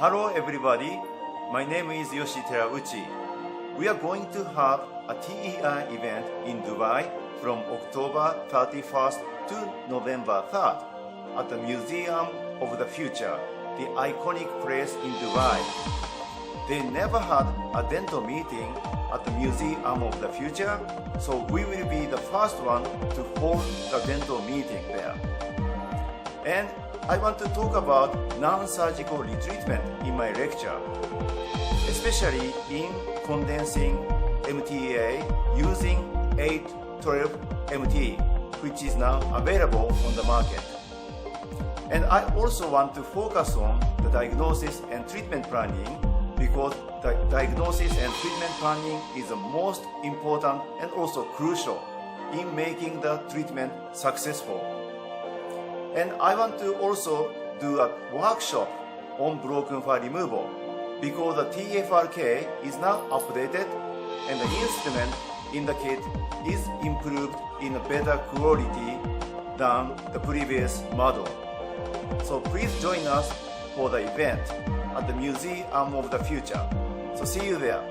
Hello everybody, my name is Yoshi Terauchi. We are going to have a TEI event in Dubai from October 31st to November 3rd at the Museum of the Future, the iconic place in Dubai. They never had a dental meeting at the Museum of the Future, so we will be the first one to hold the dental meeting there. And I want to talk about non-surgical retreatment in my lecture, especially in condensing MTA using 812 MT, which is now available on the market. And I also want to focus on the diagnosis and treatment planning because the diagnosis and treatment planning is the most important and also crucial in making the treatment successful. And I want to also do a workshop on broken file removal because the TFRK is now updated and the instrument in the kit is improved in a better quality than the previous model. So please join us for the event at the Museum of the Future. So see you there.